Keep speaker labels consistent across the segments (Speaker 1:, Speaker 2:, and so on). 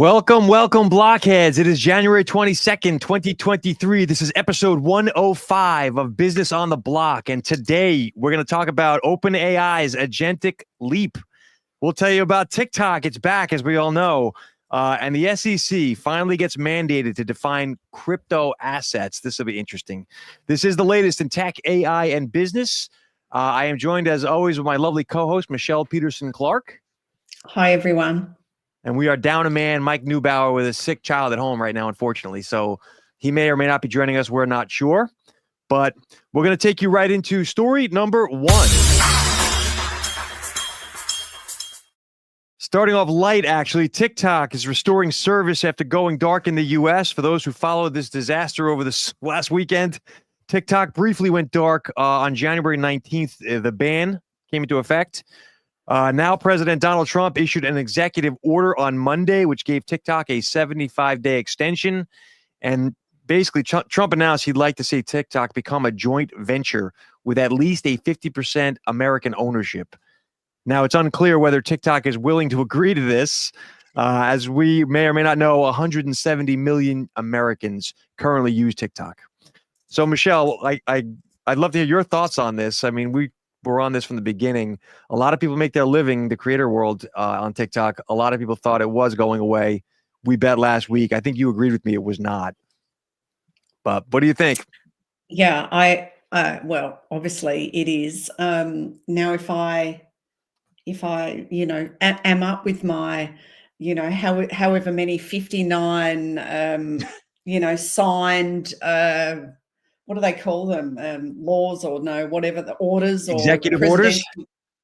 Speaker 1: Welcome, blockheads. It is January 22nd, 2023. This is episode 105 of Business on the Block. And today we're going to talk about OpenAI's Agentic leap. We'll tell you about TikTok. It's back, as we all know. And the SEC finally gets mandated to define crypto assets. This will be interesting. This is the latest in tech, AI, and business. I am joined, as always, with my lovely co-host, Michelle Peterson-Clark.
Speaker 2: Hi, everyone.
Speaker 1: And we are down a man, Mike Neubauer, with a sick child at home right now, unfortunately. So he may or may not be joining us. We're not sure. But we're going to take you right into story number one. Starting off light, actually, TikTok is restoring service after going dark in the U.S. For those who followed this disaster over this last weekend, TikTok briefly went dark on January 19th. The ban came into effect. Now, President Donald Trump issued an executive order on Monday, which gave TikTok a 75-day extension. And basically, Trump announced he'd like to see TikTok become a joint venture with at least a 50% American ownership. Now, it's unclear whether TikTok is willing to agree to this. As we may or may not know, 170 million Americans currently use TikTok. So, Michelle, I'd love to hear your thoughts on this. I mean, we're on this from the beginning. A lot of people make their living, the creator world, on TikTok. A lot of people thought it was going away. We bet last week. I think you agreed with me it was not. But what do you think?
Speaker 2: Yeah, well, obviously it is. Now, if I, am up with my, however many 59, signed, what do they call them? Laws or no, whatever, the orders or
Speaker 1: executive orders?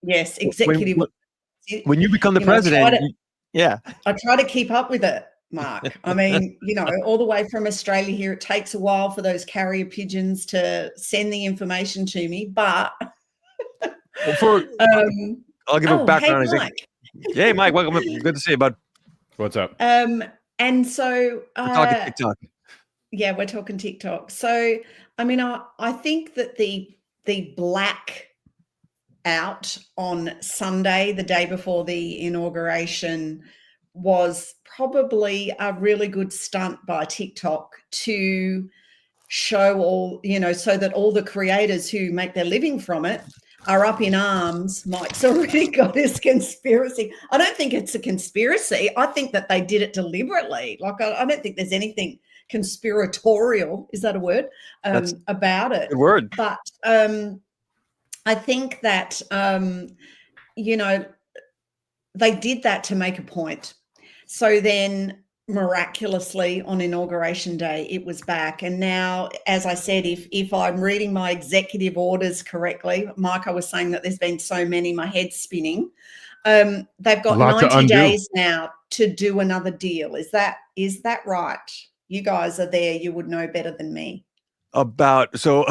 Speaker 2: Yes, executive orders.
Speaker 1: When you become the president,
Speaker 2: I try to keep up with it, Mark. I mean, all the way from Australia here, it takes a while for those carrier pigeons to send the information to me, but
Speaker 1: I'll give a background.
Speaker 2: Hey, Mike.
Speaker 1: Hey, Mike, welcome. Good to see you, bud.
Speaker 3: What's up?
Speaker 2: And so
Speaker 1: we're talking TikTok.
Speaker 2: Yeah, we're talking TikTok. So, I mean, I think that the black out on Sunday, the day before the inauguration, was probably a really good stunt by TikTok to show all, so that all the creators who make their living from it are up in arms. Mike's already got his conspiracy. I don't think it's a conspiracy. I think that they did it deliberately. Like, I don't think there's anything conspiratorial, is that a word, about it?
Speaker 1: Good word.
Speaker 2: But I think that, they did that to make a point. So then miraculously on inauguration day, it was back. And now, as I said, if I'm reading my executive orders correctly, Mark, I was saying that there's been so many, my head's spinning. They've got 90 days now to do another deal. Is that right? You guys are there. You would know better than me.
Speaker 1: So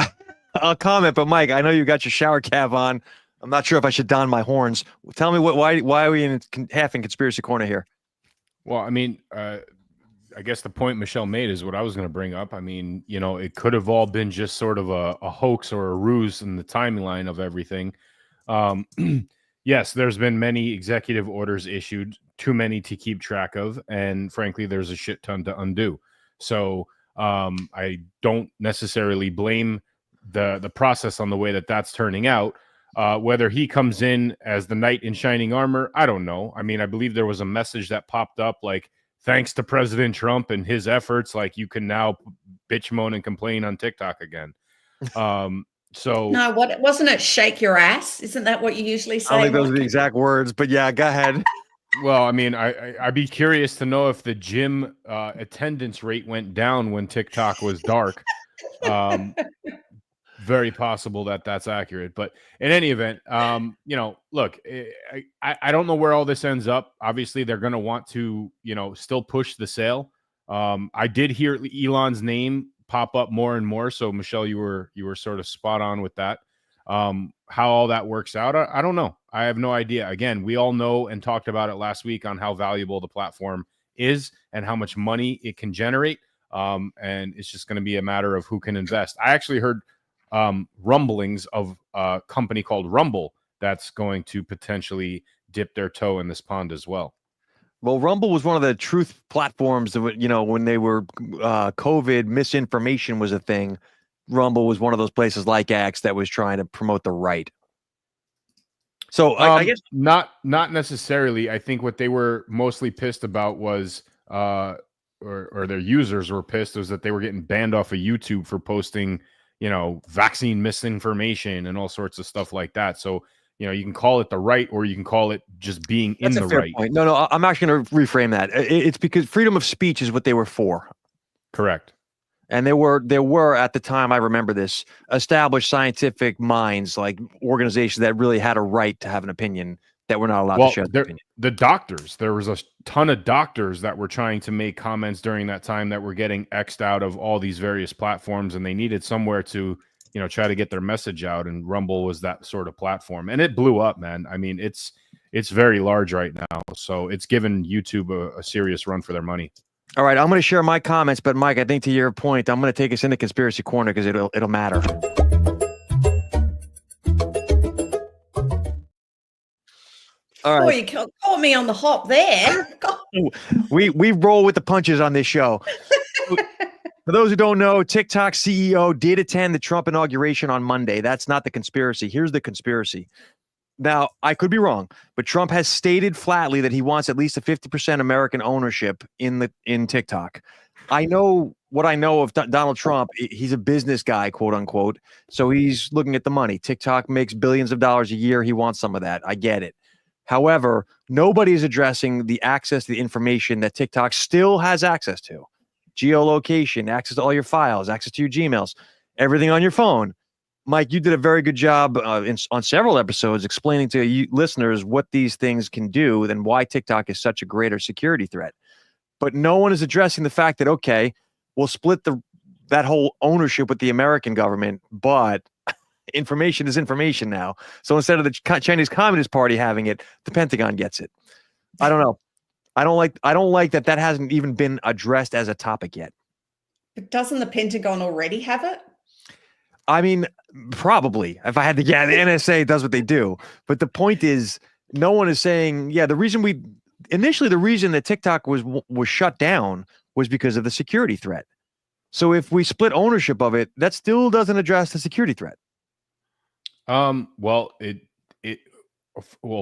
Speaker 1: I'll comment, but Mike, I know you got your shower cap on. I'm not sure if I should don my horns. Tell me why are we in half in conspiracy corner here?
Speaker 3: Well, I mean, I guess the point Michelle made is what I was going to bring up. I mean, it could have all been just sort of a hoax or a ruse in the timeline of everything. Yes, there's been many executive orders issued, too many to keep track of. And frankly, there's a shit ton to undo. So I don't necessarily blame the process on the way that's turning out. Whether he comes in as the knight in shining armor, I don't know. I mean, I believe there was a message that popped up like, thanks to President Trump and his efforts, like you can now bitch, moan, and complain on TikTok again. So
Speaker 2: no, wasn't it? Shake your ass. Isn't that what you usually say?
Speaker 1: I don't think those are the exact words, but yeah, go ahead.
Speaker 3: Well, I mean, I'd be curious to know if the gym attendance rate went down when TikTok was dark. Very possible that's accurate. But in any event, look, I don't know where all this ends up. Obviously, they're going to want to, still push the sale. I did hear Elon's name pop up more and more. So, Michelle, you were sort of spot on with that. How all that works out, I don't know. I have no idea. Again, we all know and talked about it last week on how valuable the platform is and how much money it can generate. And it's just going to be a matter of who can invest. I actually heard rumblings of a company called Rumble that's going to potentially dip their toe in this pond as well.
Speaker 1: Well, Rumble was one of the truth platforms that, when they were COVID, misinformation was a thing. Rumble was one of those places like X that was trying to promote the right. So I guess
Speaker 3: not necessarily. I think what they were mostly pissed about was or their users were pissed was that they were getting banned off of YouTube for posting, vaccine misinformation and all sorts of stuff like that. So, you can call it the right, or you can call it just being
Speaker 1: that's
Speaker 3: in
Speaker 1: a
Speaker 3: the
Speaker 1: fair
Speaker 3: right.
Speaker 1: point. No, I'm actually going to reframe that. It's because freedom of speech is what they were for.
Speaker 3: Correct.
Speaker 1: And there were at the time, I remember this, established scientific minds, like organizations that really had a right to have an opinion that were not allowed to share their opinion.
Speaker 3: The doctors, there was a ton of doctors that were trying to make comments during that time that were getting X'd out of all these various platforms, and they needed somewhere to, try to get their message out. And Rumble was that sort of platform, and it blew up, man. I mean, it's very large right now, so it's given YouTube a serious run for their money.
Speaker 1: All right, I'm going to share my comments, but Mike, I think to your point, I'm going to take us into conspiracy corner because it'll matter. All
Speaker 2: Oh,
Speaker 1: right.
Speaker 2: you caught me on the hop there.
Speaker 1: We roll with the punches on this show. For those who don't know, TikTok CEO did attend the Trump inauguration on Monday. That's not the conspiracy. Here's the conspiracy. Now, I could be wrong, but Trump has stated flatly that he wants at least a 50% American ownership in TikTok. I know what I know of Donald Trump. He's a business guy, quote unquote. So he's looking at the money. TikTok makes billions of dollars a year. He wants some of that. I get it. However, nobody is addressing the access to the information that TikTok still has access to. Geolocation, access to all your files, access to your Gmails, everything on your phone. Mike, you did a very good job on several episodes explaining to you listeners what these things can do and why TikTok is such a greater security threat. But no one is addressing the fact that, okay, we'll split that whole ownership with the American government, but information is information now. So instead of the Chinese Communist Party having it, the Pentagon gets it. I don't know. I don't like that hasn't even been addressed as a topic yet.
Speaker 2: But doesn't the Pentagon already have it?
Speaker 1: I mean, probably. If I had to guess, the NSA does what they do. But the point is, no one is saying, the reason that TikTok was shut down was because of the security threat. So if we split ownership of it, that still doesn't address the security threat.
Speaker 3: Well,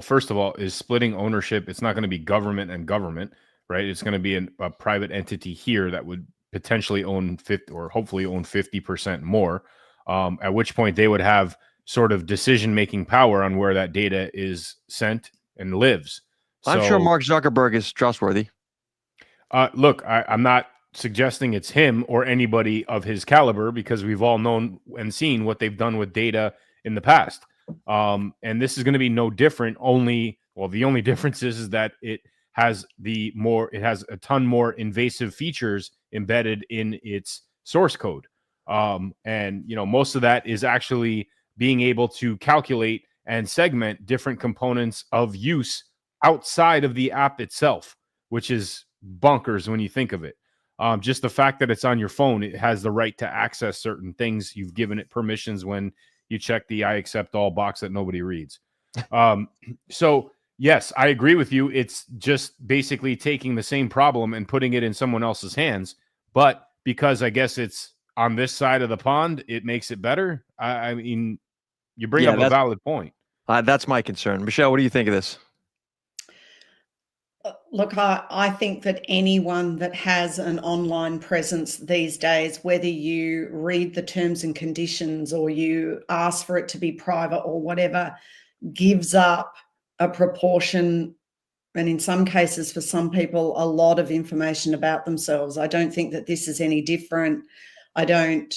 Speaker 3: first of all, is splitting ownership. It's not going to be government and government, right? It's going to be a private entity here that would potentially own 50 or hopefully own 50% more. At which point they would have sort of decision-making power on where that data is sent and lives.
Speaker 1: I'm sure Mark Zuckerberg is trustworthy.
Speaker 3: Look, I'm not suggesting it's him or anybody of his caliber, because we've all known and seen what they've done with data in the past. And this is going to be no different. The only difference is that it has a ton more invasive features embedded in its source code. And most of that is actually being able to calculate and segment different components of use outside of the app itself, which is bonkers when you think of it. Just the fact that it's on your phone, it has the right to access certain things. You've given it permissions when you check the I accept all box that nobody reads. So yes, I agree with you. It's just basically taking the same problem and putting it in someone else's hands. But because I guess it's on this side of the pond, it makes it better. I mean, you bring up a valid point.
Speaker 1: That's my concern. Michelle, what do you think of this?
Speaker 2: Look, I think that anyone that has an online presence these days, whether you read the terms and conditions or you ask for it to be private or whatever, gives up a proportion, and in some cases for some people, a lot of information about themselves. I don't think that this is any different. I don't,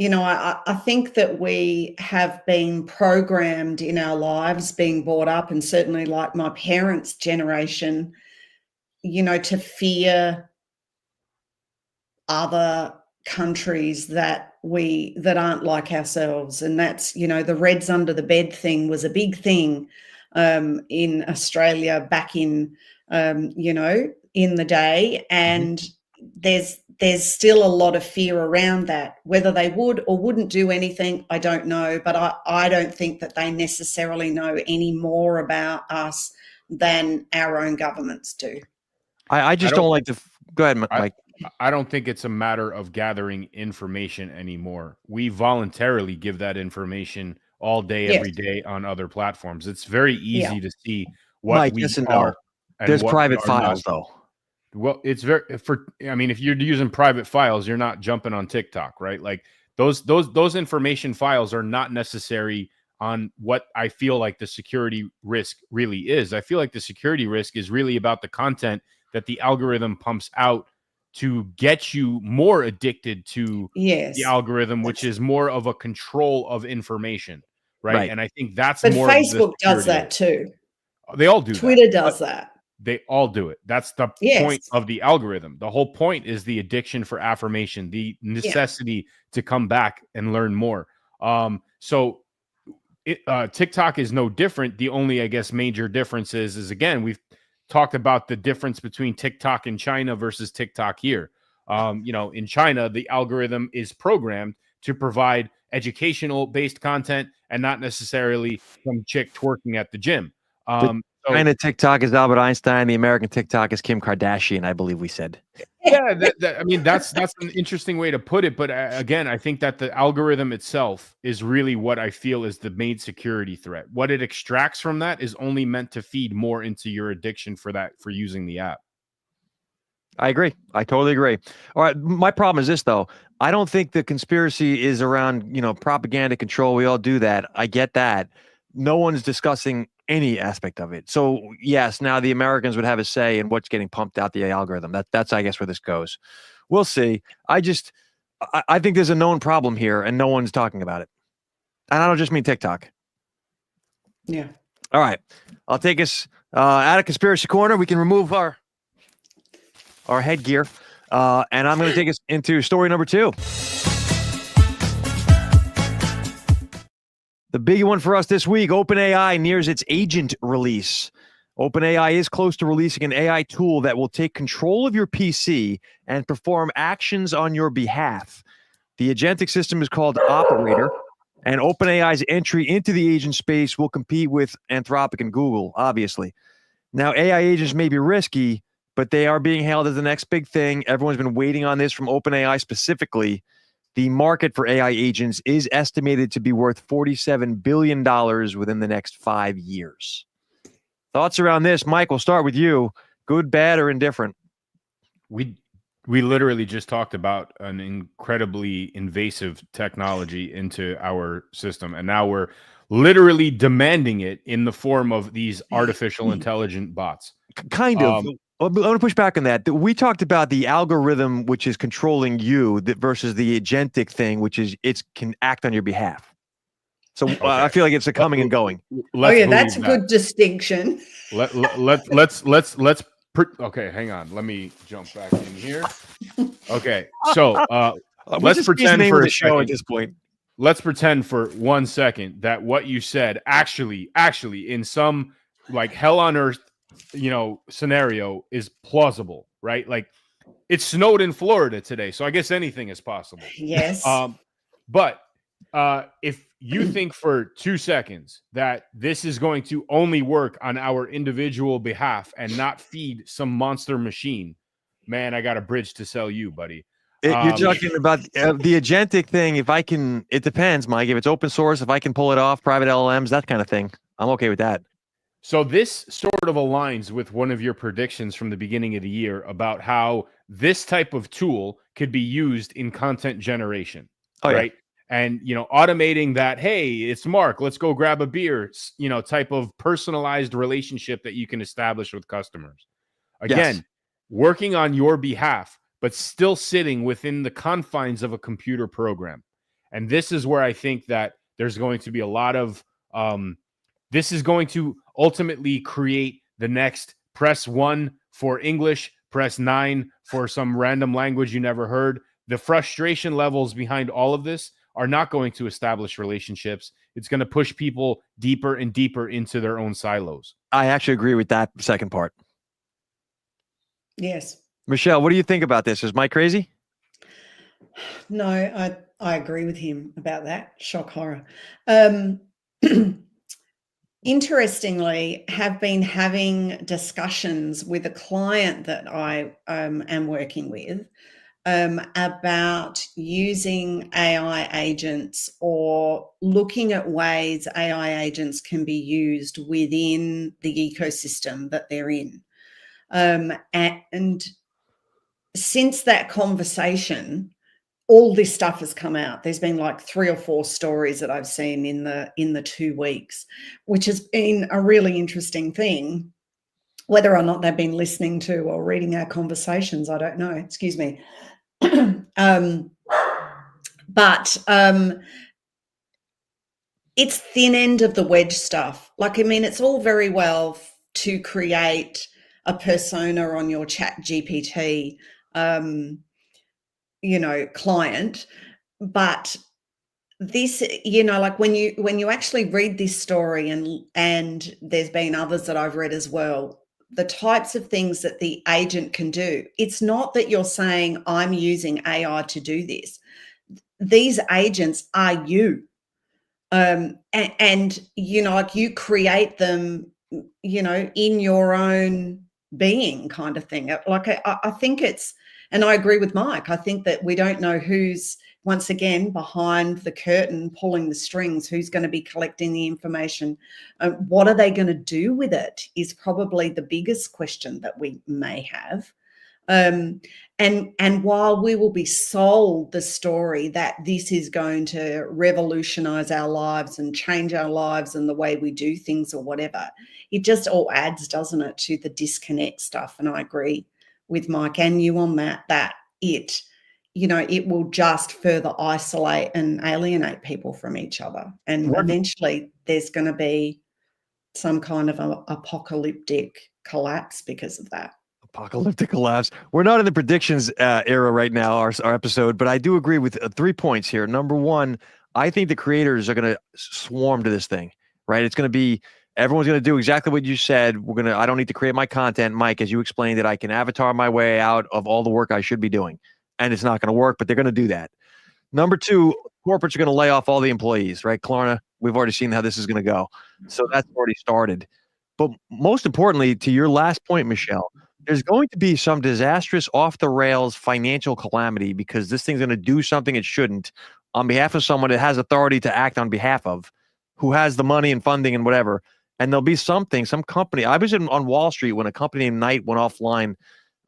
Speaker 2: I think that we have been programmed in our lives, being brought up, and certainly like my parents' generation, to fear other countries that aren't like ourselves. And that's, the Reds under the bed thing was a big thing in Australia back in, in the day. And there's still a lot of fear around that. Whether they would or wouldn't do anything, I don't know. But I don't think that they necessarily know any more about us than our own governments do.
Speaker 1: I just don't like the. Go ahead, Mike.
Speaker 3: I don't think it's a matter of gathering information anymore. We voluntarily give that information all day, every day on other platforms. It's very easy to see what
Speaker 1: Mike,
Speaker 3: we
Speaker 1: yes and
Speaker 3: are.
Speaker 1: no. There's private files, though.
Speaker 3: Well, it's I mean, if you're using private files, you're not jumping on TikTok, right? Like those information files are not necessary on what I feel like the security risk really is. I feel like the security risk is really about the content that the algorithm pumps out to get you more addicted to the algorithm, which is more of a control of information, right? And I think that's more. But
Speaker 2: Facebook does that too.
Speaker 3: They all do.
Speaker 2: Twitter does that.
Speaker 3: They all do it. That's the point of the algorithm. The whole point is the addiction for affirmation, the necessity to come back and learn more. So TikTok is no different. The only, I guess, major difference is again, we've talked about the difference between TikTok in China versus TikTok here. In China, the algorithm is programmed to provide educational based content and not necessarily some chick twerking at the gym.
Speaker 1: China TikTok is Albert Einstein. The American TikTok is Kim Kardashian, I believe we said.
Speaker 3: Yeah, I mean, that's an interesting way to put it. But again, I think that the algorithm itself is really what I feel is the main security threat. What it extracts from that is only meant to feed more into your addiction for using the app.
Speaker 1: I agree. I totally agree. All right. My problem is this, though. I don't think the conspiracy is around, propaganda control. We all do that. I get that. No one's discussing any aspect of it. So yes, now the Americans would have a say in what's getting pumped out the algorithm. That's I guess where this goes. We'll see. I think there's a known problem here and no one's talking about it. And I don't just mean TikTok.
Speaker 2: Yeah.
Speaker 1: All right. I'll take us out of conspiracy corner. We can remove our headgear. And I'm going to take us into story number 2. The big one for us this week, OpenAI nears its agent release. OpenAI is close to releasing an AI tool that will take control of your PC and perform actions on your behalf. The Agentic system is called Operator, and OpenAI's entry into the agent space will compete with Anthropic and Google, obviously. Now, AI agents may be risky, but they are being hailed as the next big thing. Everyone's been waiting on this from OpenAI specifically. The market for AI agents is estimated to be worth $47 billion within the next 5 years. Thoughts around this? Mike, we'll start with you. Good, bad, or indifferent?
Speaker 3: We literally just talked about an incredibly invasive technology into our system, and now we're literally demanding it in the form of these artificial intelligent bots.
Speaker 1: Kind of. I want to push back on that. We talked about the algorithm, which is controlling you, versus the agentic thing, which is it can act on your behalf. So I feel like it's a coming and going.
Speaker 2: That's a good distinction.
Speaker 3: Okay, hang on. Let me jump back in here. Okay, so let's pretend for a second
Speaker 1: at this point.
Speaker 3: Let's pretend for 1 second that what you said actually in some like hell on earth scenario is plausible, right? Like it snowed in Florida today, so I guess anything is possible.
Speaker 2: Yes.
Speaker 3: But if you think for 2 seconds that this is going to only work on our individual behalf and not feed some monster machine, man, I got a bridge to sell you, buddy.
Speaker 1: You're talking about the agentic thing. It depends, Mike. If it's open source, if I can pull it off, private LLMs, that kind of thing, I'm okay with that.
Speaker 3: So this sort of aligns with one of your predictions from the beginning of the year about how this type of tool could be used in content generation, right? Yeah. And, automating that, hey, it's Mark, let's go grab a beer, type of personalized relationship that you can establish with customers. Again, working on your behalf, but still sitting within the confines of a computer program. And this is where I think that there's going to be a lot of, this is going to ultimately create the next press 1 for English, press 9 for some random language you never heard. The frustration levels behind all of this are not going to establish relationships. It's going to push people deeper and deeper into their own silos.
Speaker 1: I actually agree with that second part.
Speaker 2: Yes.
Speaker 1: Michelle, what do you think about this? Is Mike crazy?
Speaker 2: No, I agree with him about that. Shock horror. interestingly, have been having discussions with a client that I am working with about using AI agents or looking at ways AI agents can be used within the ecosystem that they're in. And since that conversation, all this stuff has come out. There's been like 3 or 4 stories that I've seen in the 2 weeks, which has been a really interesting thing. Whether or not they've been listening to or reading our conversations, I don't know. Excuse me. But it's thin end of the wedge stuff. Like, I mean, it's all very well to create a persona on your chat GPT, client, but this, like when you actually read this story, and there's been others that I've read as well, the types of things that the agent can do. It's not that you're saying I'm using AI to do this. These agents are you. And like you create them, in your own being, kind of thing. Like I think it's, and I agree with Mike. I think that we don't know who's, once again, behind the curtain, pulling the strings, who's going to be collecting the information. What are they going to do with it is probably the biggest question that we may have. And while we will be sold the story that this is going to revolutionize our lives and change our lives and the way we do things or whatever, it just all adds, doesn't it, to the disconnect stuff. And I agree with Mike and you on that it will just further isolate and alienate people from each other. And eventually there's going to be some kind of a apocalyptic collapse because of that.
Speaker 1: Apocalyptic collapse. We're not in the predictions era right now, our episode, but I do agree with 3 points here. Number one, I think the creators are going to swarm to this thing, right? It's going to be, everyone's going to do exactly what you said. I don't need to create my content, Mike, as you explained it. I can avatar my way out of all the work I should be doing. And it's not going to work, but they're going to do that. Number two, corporates are going to lay off all the employees, right? Klarna, we've already seen how this is going to go. So that's already started. But most importantly, to your last point, Michelle, there's going to be some disastrous off the rails financial calamity because this thing's going to do something it shouldn't on behalf of someone it has authority to act on behalf of, who has the money and funding and whatever. And there'll be some company. I was on Wall Street when a company named Knight went offline.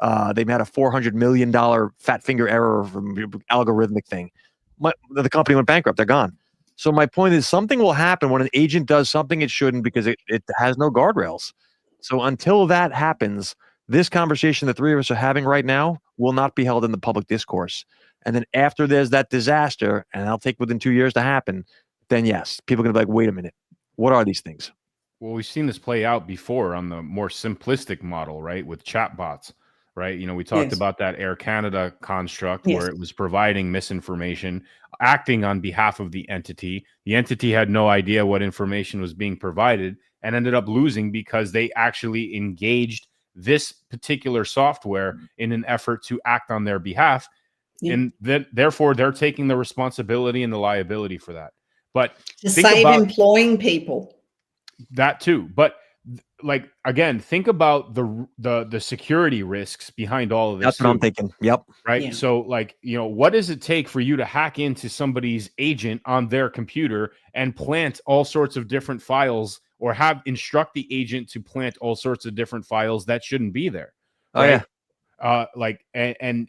Speaker 1: They had a $400 million fat finger error from algorithmic thing. The company went bankrupt. They're gone. So my point is, something will happen when an agent does something it shouldn't because it has no guardrails. So until that happens, this conversation the 3 of us are having right now will not be held in the public discourse. And then after there's that disaster, and that'll take within 2 years to happen, then yes, people are going to be like, wait a minute, what are these things?
Speaker 3: Well, we've seen this play out before on the more simplistic model, right? With chatbots, right? We talked about that Air Canada construct where it was providing misinformation, acting on behalf of the entity. The entity had no idea what information was being provided and ended up losing because they actually engaged this particular software in an effort to act on their behalf. And then therefore they're taking the responsibility and the liability for that. But
Speaker 2: to save employing people.
Speaker 3: That too. But like, again, think about the security risks behind all of this.
Speaker 1: That's what I'm thinking. Yep.
Speaker 3: Right. Yeah. So like, what does it take for you to hack into somebody's agent on their computer and plant all sorts of different files, or instruct the agent to plant all sorts of different files that shouldn't be there? Right? Oh, yeah. And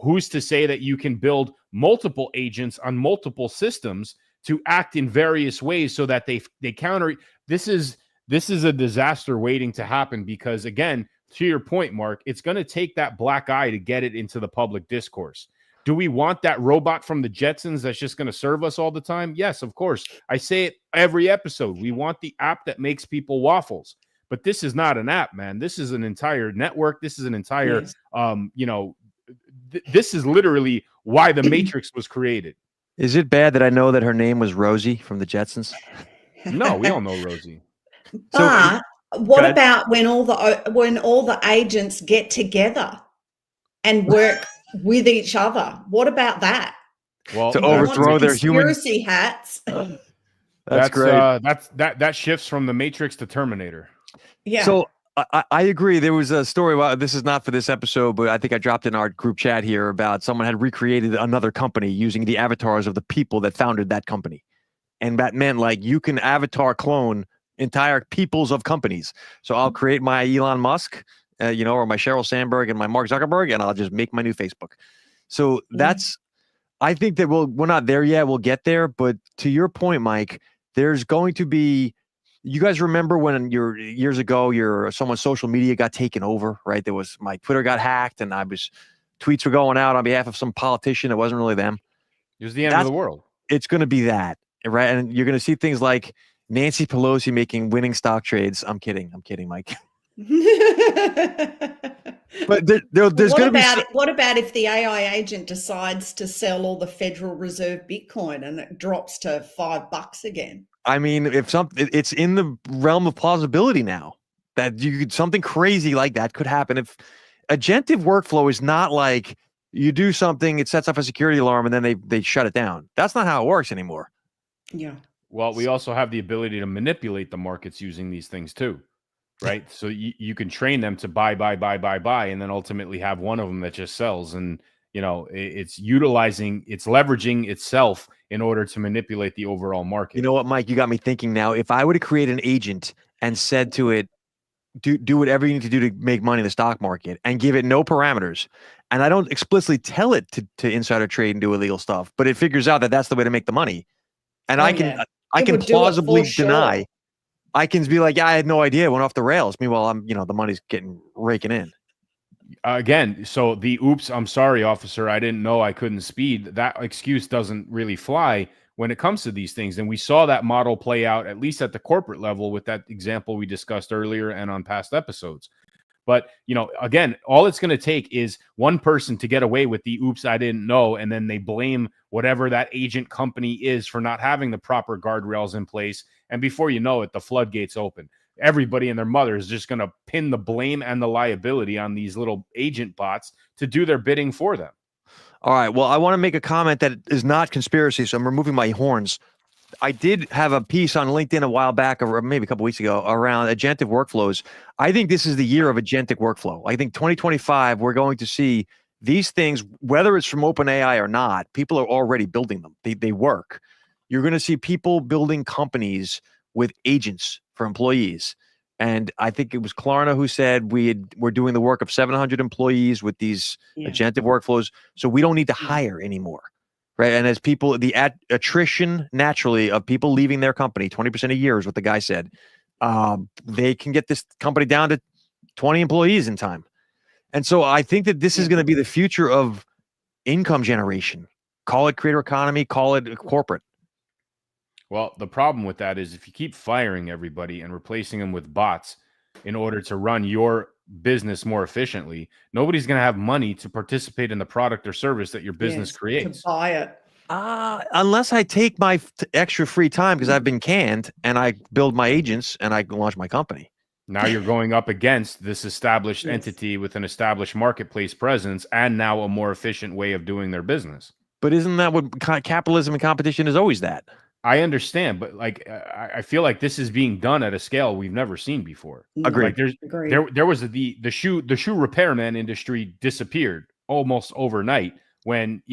Speaker 3: who's to say that you can build multiple agents on multiple systems to act in various ways so that they counter? This is a disaster waiting to happen because, again, to your point, Mark, it's going to take that black eye to get it into the public discourse. Do we want that robot from the Jetsons that's just going to serve us all the time? Yes, of course. I say it every episode. We want the app that makes people waffles. But this is not an app, man. This is an entire network. This is an entire, this is literally why the Matrix was created.
Speaker 1: Is it bad that I know that her name was Rosie from the Jetsons?
Speaker 3: No, we all know Rosie.
Speaker 2: But what about when all the agents get together and work with each other? What about that?
Speaker 3: Well,
Speaker 1: to overthrow their human
Speaker 2: conspiracy hats.
Speaker 1: That's great.
Speaker 3: That shifts from the Matrix to Terminator.
Speaker 2: Yeah.
Speaker 1: So I agree. There was a story about, this is not for this episode, but I think I dropped in our group chat here about someone had recreated another company using the avatars of the people that founded that company. And that meant like you can avatar clone entire peoples of companies. So I'll create my Elon Musk, or my Sheryl Sandberg and my Mark Zuckerberg, and I'll just make my new Facebook. So that's, I think that we're not there yet. We'll get there. But to your point, Mike, there's going to be, you guys remember when years ago, someone's social media got taken over, right? There was, my Twitter got hacked and tweets were going out on behalf of some politician. It wasn't really them.
Speaker 3: It was the end of the world.
Speaker 1: It's going to be that, right? And you're going to see things like Nancy Pelosi making winning stock trades. I'm kidding, Mike. But there's going to be.
Speaker 2: What about if the AI agent decides to sell all the Federal Reserve Bitcoin and it drops to $5 again?
Speaker 1: I mean, it's in the realm of plausibility now that something crazy like that could happen. If agentic workflow is not like you do something, it sets off a security alarm, and then they shut it down. That's not how it works anymore.
Speaker 2: Yeah.
Speaker 3: Well, we also have the ability to manipulate the markets using these things too, right? So you can train them to buy, and then ultimately have one of them that just sells. And, it's leveraging itself in order to manipulate the overall market.
Speaker 1: You know what, Mike? You got me thinking now. If I were to create an agent and said to it, do whatever you need to do to make money in the stock market, and give it no parameters, and I don't explicitly tell it to insider trade and do illegal stuff, but it figures out that that's the way to make the money. And I can plausibly deny. I can be like, yeah, I had no idea, it went off the rails. Meanwhile, the money's raking in.
Speaker 3: Again, so the oops, I'm sorry, officer, I didn't know I couldn't speed. That excuse doesn't really fly when it comes to these things. And we saw that model play out, at least at the corporate level, with that example we discussed earlier and on past episodes. But, again, all it's going to take is one person to get away with the oops, I didn't know, and then they blame whatever that agent company is for not having the proper guardrails in place. And before you know it, the floodgates open. Everybody and their mother is just going to pin the blame and the liability on these little agent bots to do their bidding for them.
Speaker 1: All right. Well, I want to make a comment that is not conspiracy, so I'm removing my horns. I did have a piece on LinkedIn a while back, or maybe a couple weeks ago, around agentic workflows. I think this is the year of agentic workflow. I think 2025, we're going to see these things, whether it's from OpenAI or not. People are already building them. They work. You're going to see people building companies with agents for employees. And I think it was Klarna who said we're doing the work of 700 employees with these agentic workflows, so we don't need to hire anymore. Right. And as people, the attrition naturally of people leaving their company, 20% a year is what the guy said. They can get this company down to 20 employees in time. And so I think that this is going to be the future of income generation. Call it creator economy, call it corporate.
Speaker 3: Well, the problem with that is if you keep firing everybody and replacing them with bots in order to run your business more efficiently, nobody's going to have money to participate in the product or service that your business creates.
Speaker 2: To buy it.
Speaker 1: Unless I take my extra free time because I've been canned and I build my agents and I launch my company.
Speaker 3: Now you're going up against this established entity with an established marketplace presence and now a more efficient way of doing their business.
Speaker 1: But isn't that what capitalism and competition is always that?
Speaker 3: I understand, but I feel like this is being done at a scale we've never seen before.
Speaker 1: Agreed.
Speaker 3: Like there was the shoe repairman industry disappeared almost overnight when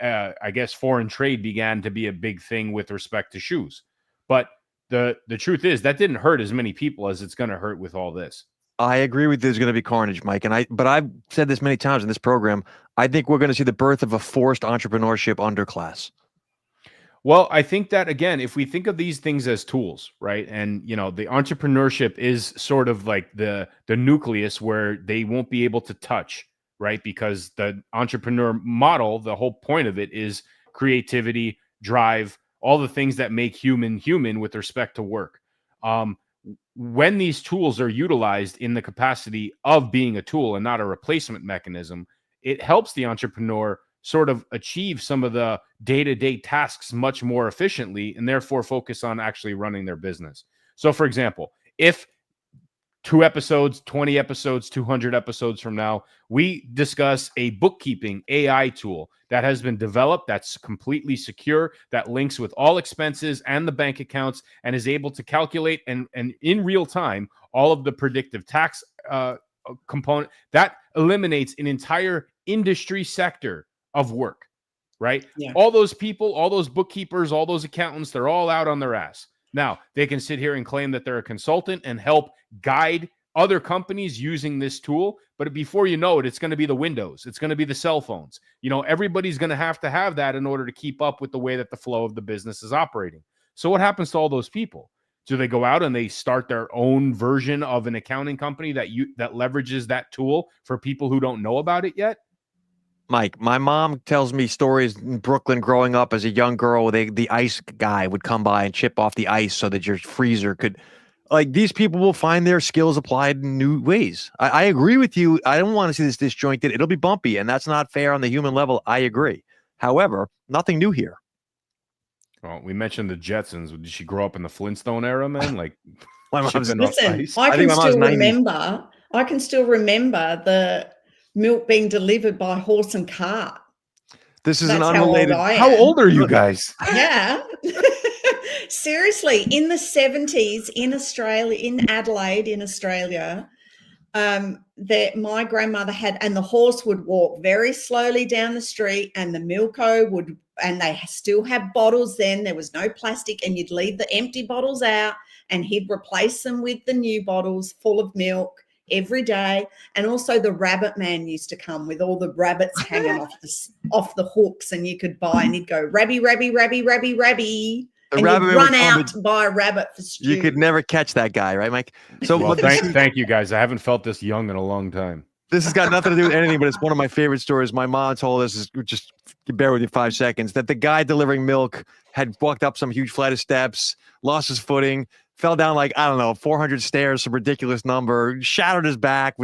Speaker 3: I guess foreign trade began to be a big thing with respect to shoes. But the truth is that didn't hurt as many people as it's going to hurt with all this.
Speaker 1: I agree with there's going to be carnage, Mike, but I've said this many times in this program. I think we're going to see the birth of a forced entrepreneurship underclass.
Speaker 3: Well, I think that, again, if we think of these things as tools, right, and, the entrepreneurship is sort of like the nucleus where they won't be able to touch, right, because the entrepreneur model, the whole point of it is creativity, drive, all the things that make human with respect to work. When these tools are utilized in the capacity of being a tool and not a replacement mechanism, it helps the entrepreneur sort of achieve some of the day-to-day tasks much more efficiently and therefore focus on actually running their business. So, for example, if 2 episodes, 20 episodes, 200 episodes from now, we discuss a bookkeeping AI tool that has been developed, that's completely secure, that links with all expenses and the bank accounts, and is able to calculate and in real time all of the predictive tax component. That eliminates an entire industry sector of work, right?
Speaker 2: Yeah.
Speaker 3: All those people, all those bookkeepers, all those accountants, they're all out on their ass. Now, they can sit here and claim that they're a consultant and help guide other companies using this tool. But before you know it, it's going to be the Windows. It's going to be the cell phones. Everybody's going to have that in order to keep up with the way that the flow of the business is operating. So what happens to all those people? Do they go out and they start their own version of an accounting company that leverages that tool for people who don't know about it yet?
Speaker 1: Mike, my mom tells me stories in Brooklyn growing up as a young girl. The ice guy would come by and chip off the ice so that your freezer could, these people will find their skills applied in new ways. I agree with you. I don't want to see this disjointed. It'll be bumpy, and that's not fair on the human level. I agree. However, nothing new here.
Speaker 3: Well, we mentioned the Jetsons. Did she grow up in the Flintstone era, man? Like,
Speaker 1: My mom's,
Speaker 2: listen, I can still remember the milk being delivered by horse and cart.
Speaker 1: This is
Speaker 2: That's
Speaker 1: an unrelated.
Speaker 3: How old are you guys?
Speaker 2: Yeah. Seriously, in the 70s in Australia, in Adelaide, in Australia, that my grandmother had, and the horse would walk very slowly down the street, and the milko would, and they still have bottles then. There was no plastic, and you'd leave the empty bottles out, and he'd replace them with the new bottles full of milk every day. And also the rabbit man used to come with all the rabbits hanging off the hooks, and you could buy, and he'd go rabby, rabby, rabby, rabby, rabby. And you'd run out to buy a rabbit for stew.
Speaker 1: You could never catch that guy, right, Mike? So
Speaker 3: well, thank you guys. I haven't felt this young in a long time.
Speaker 1: This has got nothing to do with anything, but it's one of my favorite stories. My mom told us, just bear with me 5 seconds, that the guy delivering milk had walked up some huge flight of steps, lost his footing, fell down 400 stairs, some ridiculous number, shattered his back,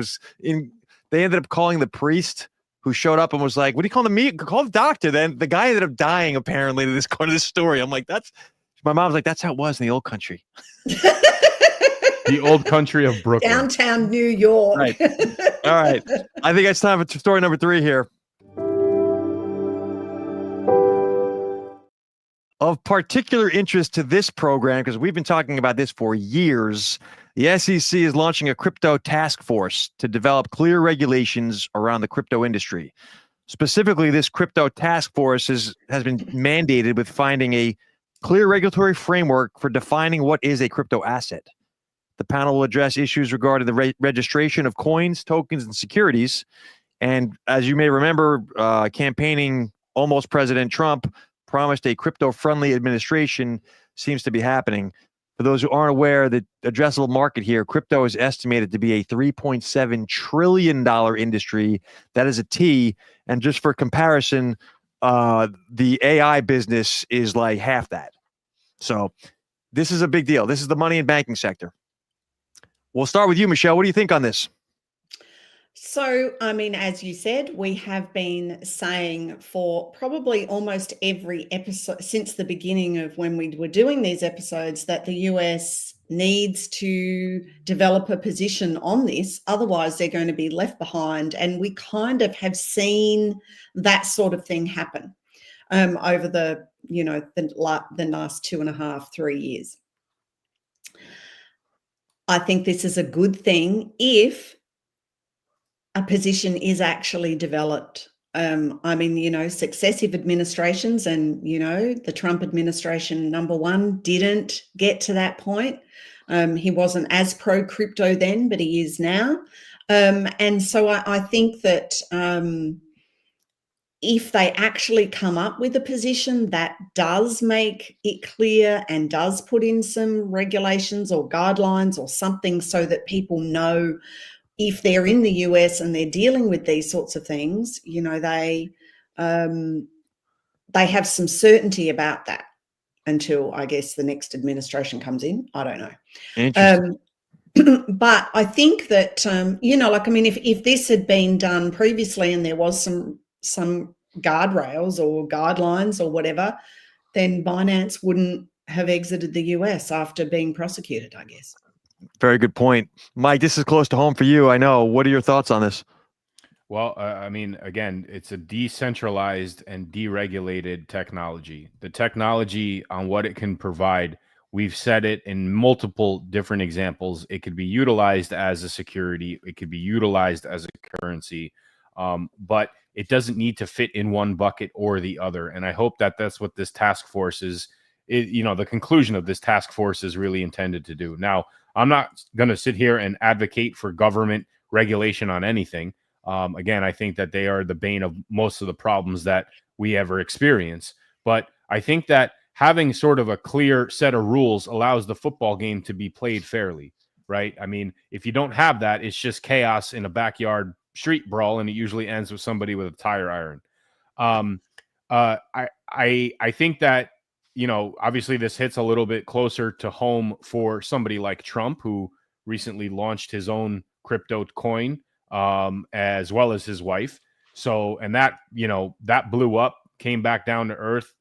Speaker 1: they ended up calling the priest, who showed up and was like, what do you call the call the doctor? Then the guy ended up dying, apparently, to this part of this story. I'm like, my mom's like, that's how it was in the old country.
Speaker 3: The old country of Brooklyn.
Speaker 2: Downtown New York.
Speaker 1: Right. All right. I think it's time for story number 3 here. Of particular interest to this program, because we've been talking about this for years, the SEC is launching a crypto task force to develop clear regulations around the crypto industry. Specifically, this crypto task force has been mandated with finding a clear regulatory framework for defining what is a crypto asset. The panel will address issues regarding the registration of coins, tokens, and securities. And as you may remember, campaigning almost President Trump promised a crypto-friendly administration. Seems to be happening. For those who aren't aware, the addressable market here, crypto is estimated to be a $3.7 trillion industry. That is a T. And just for comparison, the AI business is like half that. So this is a big deal. This is the money and banking sector. We'll start with you, Michelle. What do you think on this?
Speaker 2: So, I mean, as you said, we have been saying for probably almost every episode since the beginning of when we were doing these episodes that the US needs to develop a position on this. Otherwise, they're going to be left behind. And we kind of have seen that sort of thing happen over the last 2.5, 3 years. I think this is a good thing if a position is actually developed. I mean, successive administrations and, the Trump administration, number one, didn't get to that point. He wasn't as pro crypto then, but he is now. And so I think that if they actually come up with a position that does make it clear and does put in some regulations or guidelines or something so that people know if they're in the US and they're dealing with these sorts of things, they have some certainty about that until, I guess, the next administration comes in. I don't know.
Speaker 1: Interesting.
Speaker 2: But I think that, if this had been done previously and there was some guardrails or guidelines or whatever, then Binance wouldn't have exited the US after being prosecuted, I guess.
Speaker 1: Very good point. Mike, this is close to home for you. I know. What are your thoughts on this?
Speaker 3: Well, I mean, again, it's a decentralized and deregulated technology. The technology on what it can provide, we've said it in multiple different examples. It could be utilized as a security, it could be utilized as a currency, but it doesn't need to fit in one bucket or the other. And I hope that that's what this task force is, the conclusion of this task force is really intended to do. Now, I'm not going to sit here and advocate for government regulation on anything. Again, I think that they are the bane of most of the problems that we ever experience. But I think that having sort of a clear set of rules allows the football game to be played fairly, right? I mean, if you don't have that, it's just chaos in a backyard street brawl, and it usually ends with somebody with a tire iron. I think that, obviously this hits a little bit closer to home for somebody like Trump, who recently launched his own crypto coin, as well as his wife. So, and that, that blew up, came back down to earth,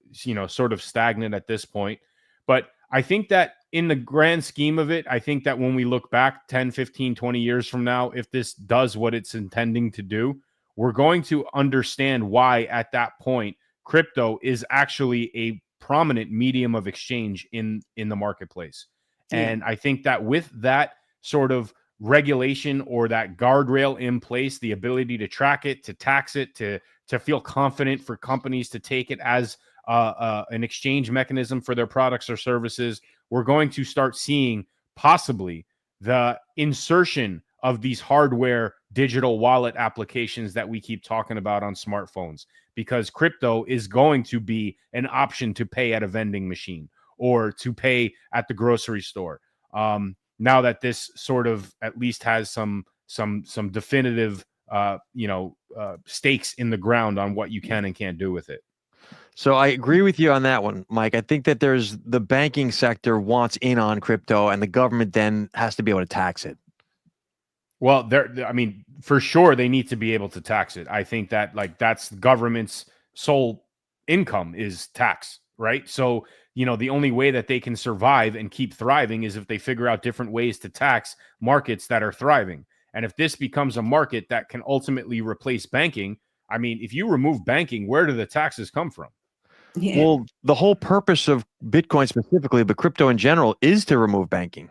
Speaker 3: sort of stagnant at this point. But I think that in the grand scheme of it, I think that when we look back 10, 15, 20 years from now, if this does what it's intending to do, we're going to understand why at that point, crypto is actually a prominent medium of exchange in the marketplace. Yeah. And I think that with that sort of regulation or that guardrail in place, the ability to track it, to tax it, to feel confident for companies to take it as an exchange mechanism for their products or services, we're going to start seeing possibly the insertion of these hardware digital wallet applications that we keep talking about on smartphones, because crypto is going to be an option to pay at a vending machine or to pay at the grocery store. Now that this sort of at least has some definitive stakes in the ground on what you can and can't do with it.
Speaker 1: So I agree with you on that one, Mike. I think that there's the banking sector wants in on crypto, and the government then has to be able to tax it.
Speaker 3: Well, I mean, for sure, they need to be able to tax it. I think that that's the government's sole income is tax, right? So, the only way that they can survive and keep thriving is if they figure out different ways to tax markets that are thriving. And if this becomes a market that can ultimately replace banking, I mean, if you remove banking, where do the taxes come from?
Speaker 2: Yeah.
Speaker 1: Well, the whole purpose of Bitcoin specifically, but crypto in general, is to remove banking.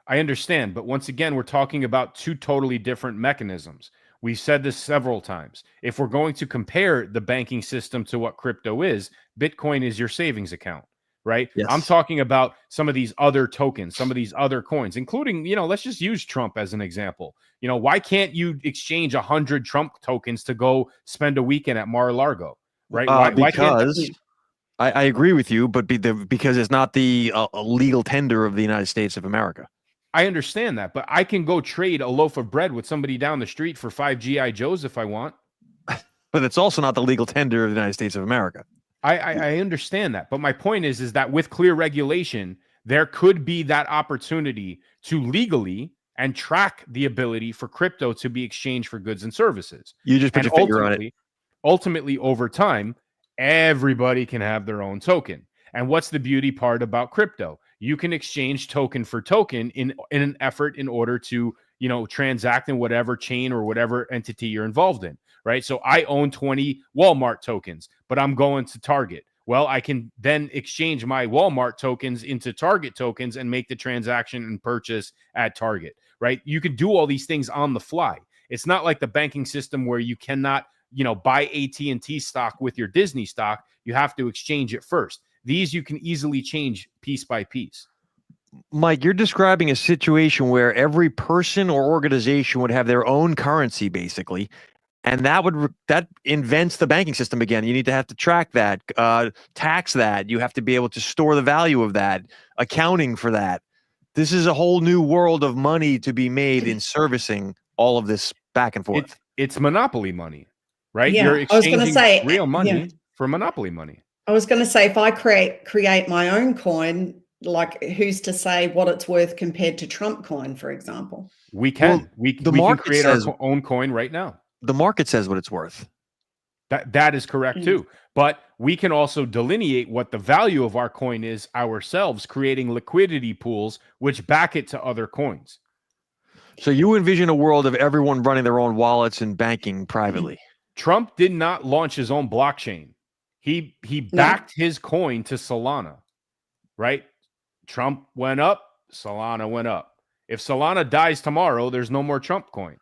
Speaker 3: I understand, but once again, we're talking about two totally different mechanisms. We've said this several times. If we're going to compare the banking system to what crypto is, Bitcoin is your savings account, right?
Speaker 1: Yes.
Speaker 3: I'm talking about some of these other tokens, some of these other coins, including, let's just use Trump as an example. Why can't you exchange 100 Trump tokens to go spend a weekend at Mar-a-Lago, right?
Speaker 1: Because I agree with you, but because it's not the legal tender of the United States of America.
Speaker 3: I understand that, but I can go trade a loaf of bread with somebody down the street for 5 G.I. Joes if I want.
Speaker 1: But it's also not the legal tender of the United States of America.
Speaker 3: I understand that. But my point is that with clear regulation, there could be that opportunity to legally and track the ability for crypto to be exchanged for goods and services.
Speaker 1: You just put your finger on it.
Speaker 3: Ultimately, over time, everybody can have their own token. And what's the beauty part about crypto? You can exchange token for token in an effort in order to, transact in whatever chain or whatever entity you're involved in, right? So I own 20 Walmart tokens, but I'm going to Target. Well, I can then exchange my Walmart tokens into Target tokens and make the transaction and purchase at Target, right? You can do all these things on the fly. It's not like the banking system where you cannot, buy AT&T stock with your Disney stock. You have to exchange it first. These you can easily change piece by piece.
Speaker 1: Mike, you're describing a situation where every person or organization would have their own currency, basically, and that invents the banking system again. You need to have to track that, tax that. You have to be able to store the value of that, accounting for that. This is a whole new world of money to be made in servicing all of this back and forth.
Speaker 3: It's monopoly money, right?
Speaker 2: Yeah,
Speaker 3: You're exchanging real money for monopoly money.
Speaker 2: I was going to say, if I create my own coin, like who's to say what it's worth compared to Trump coin, for example?
Speaker 3: We can.
Speaker 1: Well,
Speaker 3: we can create our own coin right now.
Speaker 1: The market says what it's worth.
Speaker 3: That is correct too. But we can also delineate what the value of our coin is ourselves, creating liquidity pools which back it to other coins.
Speaker 1: So you envision a world of everyone running their own wallets and banking privately.
Speaker 3: Trump did not launch his own blockchain. He backed his coin to Solana, right? Trump went up, Solana went up. If Solana dies tomorrow, there's no more Trump coin.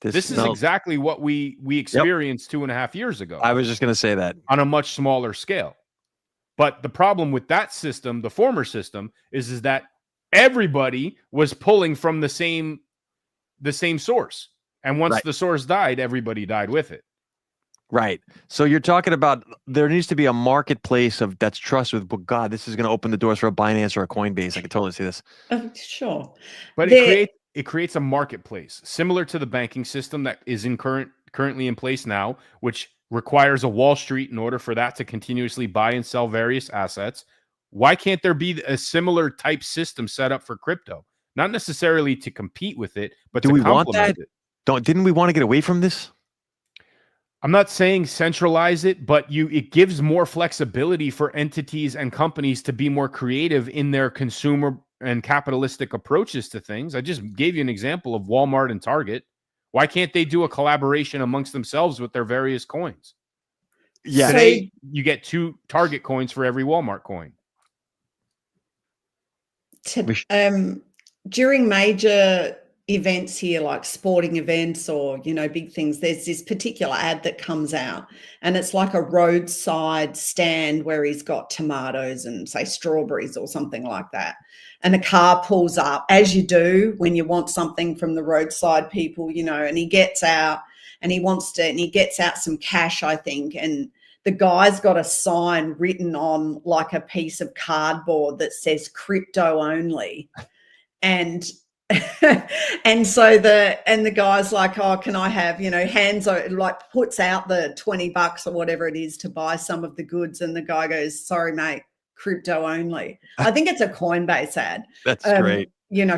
Speaker 3: This is exactly what we experienced 2.5 years ago.
Speaker 1: I was just going to say that.
Speaker 3: On a much smaller scale. But the problem with that system, the former system, is that everybody was pulling from the same source. And once the source died, everybody died with it.
Speaker 1: Right. So you're talking about there needs to be a marketplace that's trusted. But God, this is going to open the doors for a Binance or a Coinbase. I can totally see this.
Speaker 2: Sure.
Speaker 3: But it creates a marketplace similar to the banking system that is currently in place now, which requires a Wall Street in order for that to continuously buy and sell various assets. Why can't there be a similar type system set up for crypto? Not necessarily to compete with it, but to complement it.
Speaker 1: Didn't we want to get away from this?
Speaker 3: I'm not saying centralize it, but it gives more flexibility for entities and companies to be more creative in their consumer and capitalistic approaches to things. I just gave you an example of Walmart and Target. Why can't they do a collaboration amongst themselves with their various coins?
Speaker 1: Yeah.
Speaker 3: Today, you get 2 Target coins for every Walmart coin.
Speaker 2: During major events here, like sporting events or, big things, there's this particular ad that comes out and it's like a roadside stand where he's got tomatoes and say strawberries or something like that. And a car pulls up, as you do when you want something from the roadside people, and he gets out and he gets out some cash, I think. And the guy's got a sign written on like a piece of cardboard that says crypto only. And so the guy's like, oh, can I have, hands like puts out the $20 or whatever it is to buy some of the goods. And the guy goes, sorry, mate, crypto only. I think it's a Coinbase ad.
Speaker 1: That's great.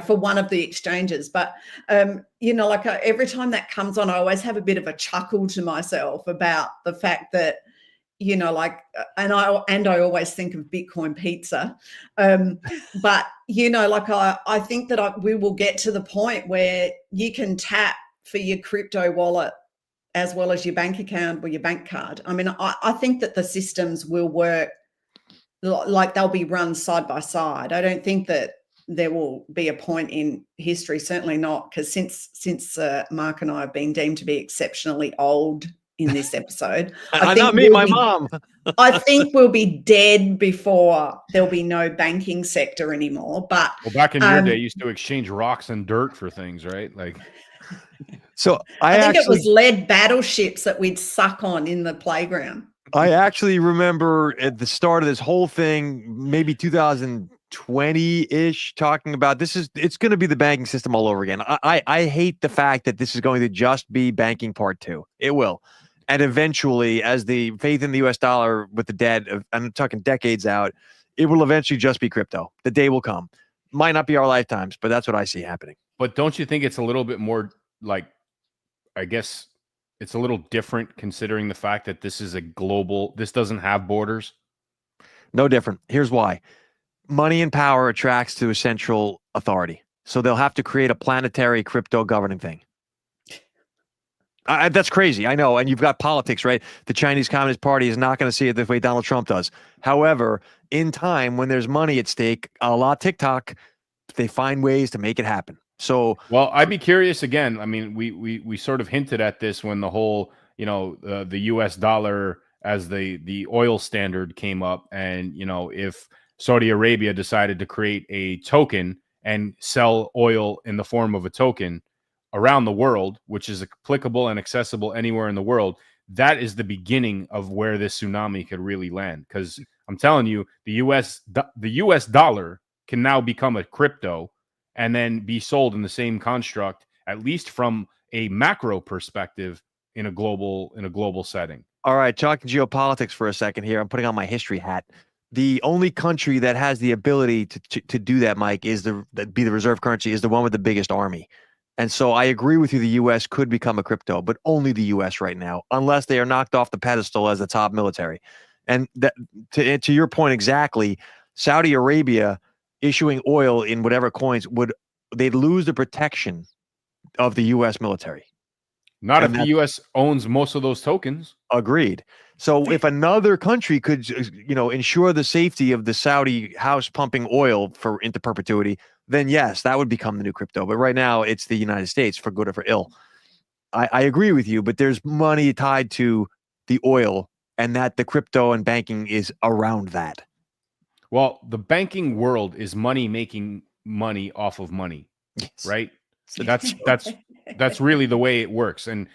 Speaker 2: For one of the exchanges. But, every time that comes on, I always have a bit of a chuckle to myself about the fact that, and I always think of Bitcoin pizza. But, I think that we will get to the point where you can tap for your crypto wallet as well as your bank account or your bank card. I mean, I think that the systems will work like they'll be run side by side. I don't think that there will be a point in history, certainly not, because since Mark and I have been deemed to be exceptionally old in this episode.
Speaker 1: Not me, my mom.
Speaker 2: I think we'll be dead before there'll be no banking sector anymore. But
Speaker 3: back in your day, you used to exchange rocks and dirt for things, right? Like,
Speaker 1: so
Speaker 2: I think it was lead battleships that we'd suck on in the playground.
Speaker 1: I actually remember at the start of this whole thing, maybe 2020-ish, talking about it's going to be the banking system all over again. I hate the fact that this is going to just be banking part 2. It will. And eventually, as the faith in the US dollar with the debt, I'm talking decades out, it will eventually just be crypto. The day will come. Might not be our lifetimes, but that's what I see happening.
Speaker 3: But don't you think it's a little bit more like, I guess it's a little different considering the fact that this is this doesn't have borders?
Speaker 1: No different. Here's why. Money and power attracts to a central authority. So they'll have to create a planetary crypto governing thing. That's crazy. I know. And you've got politics, right? The Chinese Communist Party is not going to see it the way Donald Trump does. However, in time, when there's money at stake, a la TikTok, they find ways to make it happen. So,
Speaker 3: well, I'd be curious again. I mean, we sort of hinted at this when the whole, the US dollar as the oil standard came up. And, if Saudi Arabia decided to create a token and sell oil in the form of a token around the world, which is applicable and accessible anywhere in the world, that is the beginning of where this tsunami could really land. Because I'm telling you, the US dollar can now become a crypto and then be sold in the same construct, at least from a macro perspective in a global setting.
Speaker 1: All right, talking geopolitics for a second here. I'm putting on my history hat. The only country that has the ability to do that, Mike, is be the reserve currency, is the one with the biggest army. And so I agree with you, the US could become a crypto, but only the US right now, unless they are knocked off the pedestal as the top military. And that, to your point exactly, Saudi Arabia issuing oil in whatever coins they'd lose the protection of the US military.
Speaker 3: Not
Speaker 1: And
Speaker 3: if the US owns most of those tokens.
Speaker 1: Agreed. So if another country could, ensure the safety of the Saudi house pumping oil into perpetuity, then yes, that would become the new crypto. But right now, it's the United States, for good or for ill. I agree with you, but there's money tied to the oil, and that the crypto and banking is around that.
Speaker 3: Well, the banking world is making money off of money,
Speaker 1: Yes.
Speaker 3: right? So that's really the way it works. And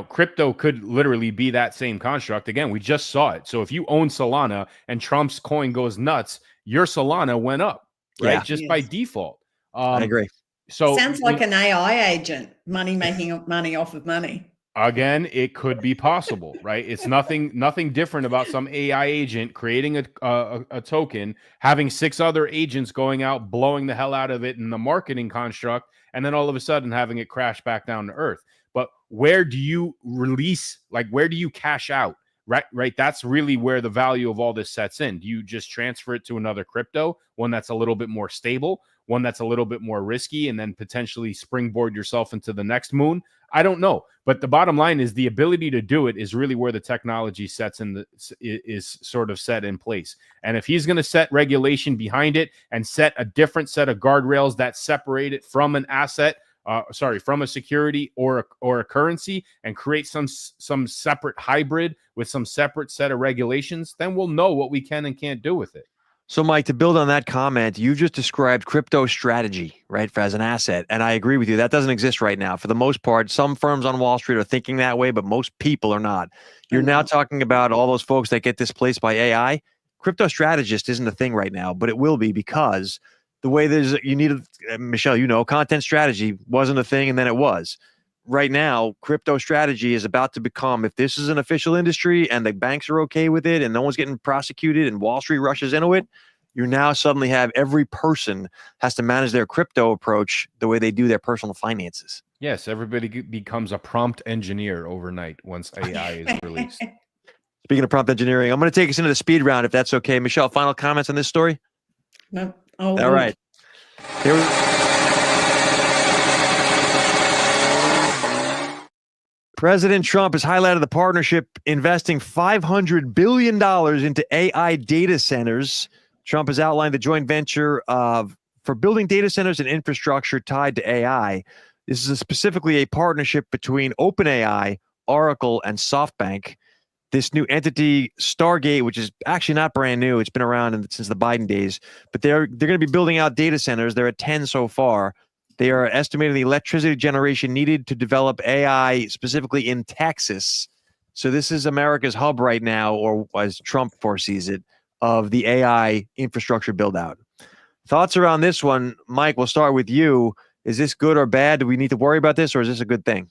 Speaker 3: crypto could literally be that same construct. Again, we just saw it. So if you own Solana and Trump's coin goes nuts, your Solana went up, right?
Speaker 1: Yeah.
Speaker 3: Just by default.
Speaker 1: I agree.
Speaker 2: So sounds like an AI agent, making money off of money.
Speaker 3: Again, it could be possible, right? It's nothing different about some AI agent creating a token, having 6 other agents going out, blowing the hell out of it in the marketing construct, and then all of a sudden having it crash back down to earth. But where do you release, where do you cash out? Right. That's really where the value of all this sets in. Do you just transfer it to another crypto, one that's a little bit more stable, one that's a little bit more risky, and then potentially springboard yourself into the next moon? I don't know. But the bottom line is the ability to do it is really where the technology is sort of set in place. And if he's going to set regulation behind it and set a different set of guardrails that separate it from an asset, from a security or a currency, and create some separate hybrid with some separate set of regulations, then we'll know what we can and can't do with it.
Speaker 1: So, Mike, to build on that comment, you just described crypto strategy, right, as an asset. And I agree with you. That doesn't exist right now. For the most part, some firms on Wall Street are thinking that way, but most people are not. You're now talking about all those folks that get displaced by AI. Crypto strategist isn't a thing right now, but it will be, because the way Michelle, content strategy wasn't a thing, and then it was. Right now, crypto strategy is about to become, if this is an official industry and the banks are okay with it and no one's getting prosecuted and Wall Street rushes into it, you now suddenly have every person has to manage their crypto approach the way they do their personal finances.
Speaker 3: Yes, everybody becomes a prompt engineer overnight once AI is released.
Speaker 1: Speaking of prompt engineering, I'm going to take us into the speed round, if that's okay. Michelle, final comments on this story?
Speaker 2: No.
Speaker 1: All right. Here we go. President Trump has highlighted the partnership investing $500 billion into AI data centers. Trump has outlined the joint venture for building data centers and infrastructure tied to AI. This is specifically a partnership between OpenAI, Oracle, and SoftBank. This new entity, Stargate, which is actually not brand new, it's been around since the Biden days, but they're going to be building out data centers. They're at 10 so far. They are estimating the electricity generation needed to develop AI, specifically in Texas. So this is America's hub right now, or as Trump foresees it, of the AI infrastructure build out. Thoughts around this one? Mike, we'll start with you. Is this good or bad? Do we need to worry about this, or is this a good thing?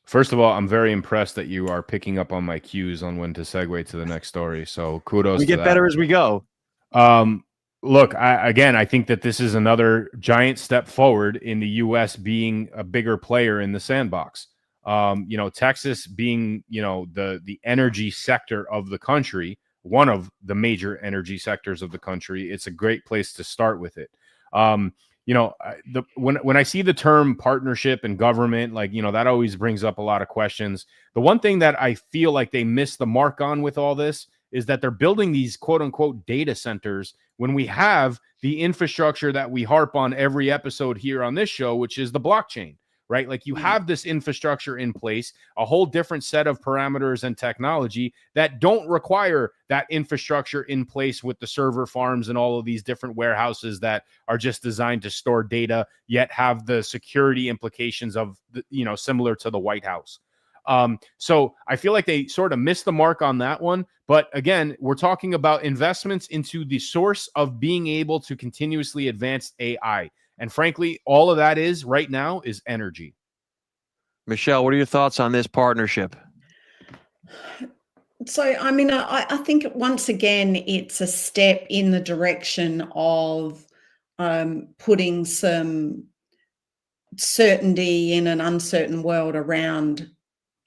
Speaker 3: First of all, I'm very impressed that you are picking up on my cues on when to segue to the next story. So kudos to that.
Speaker 1: We get better as we go.
Speaker 3: Look, I think that this is another giant step forward in the U.S. being a bigger player in the sandbox. Texas being, the energy sector of the country, one of the major energy sectors of the country. It's a great place to start with it. When I see the term partnership and government, that always brings up a lot of questions. The one thing that I feel like they missed the mark on with all this is that they're building these quote unquote data centers when we have the infrastructure that we harp on every episode here on this show, which is the blockchain, right? Like you have this infrastructure in place, a whole different set of parameters and technology that don't require that infrastructure in place with the server farms and all of these different warehouses that are just designed to store data, yet have the security implications of, similar to the White House. So I feel like they sort of missed the mark on that one. But again, we're talking about investments into the source of being able to continuously advance AI. And frankly, all of that is right now is energy.
Speaker 1: Michelle, what are your thoughts on this partnership?
Speaker 2: So, I think once again, it's a step in the direction of putting some certainty in an uncertain world around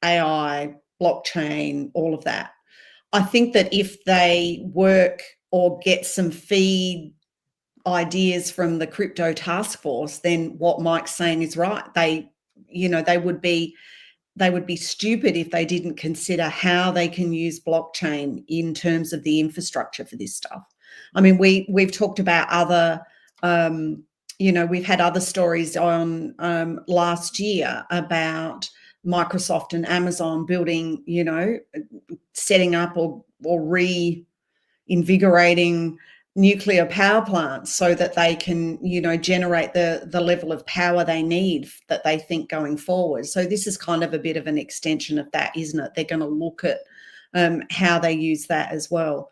Speaker 2: AI, blockchain, all of that. I think that if they work or get some feed ideas from the crypto task force, then what Mike's saying is right. They would be stupid if they didn't consider how they can use blockchain in terms of the infrastructure for this stuff. I mean, we've talked about other, we've had other stories on last year about Microsoft and Amazon building, setting up or reinvigorating nuclear power plants so that they can, generate the level of power they need that they think going forward. So this is kind of a bit of an extension of that, isn't it? They're going to look at how they use that as well.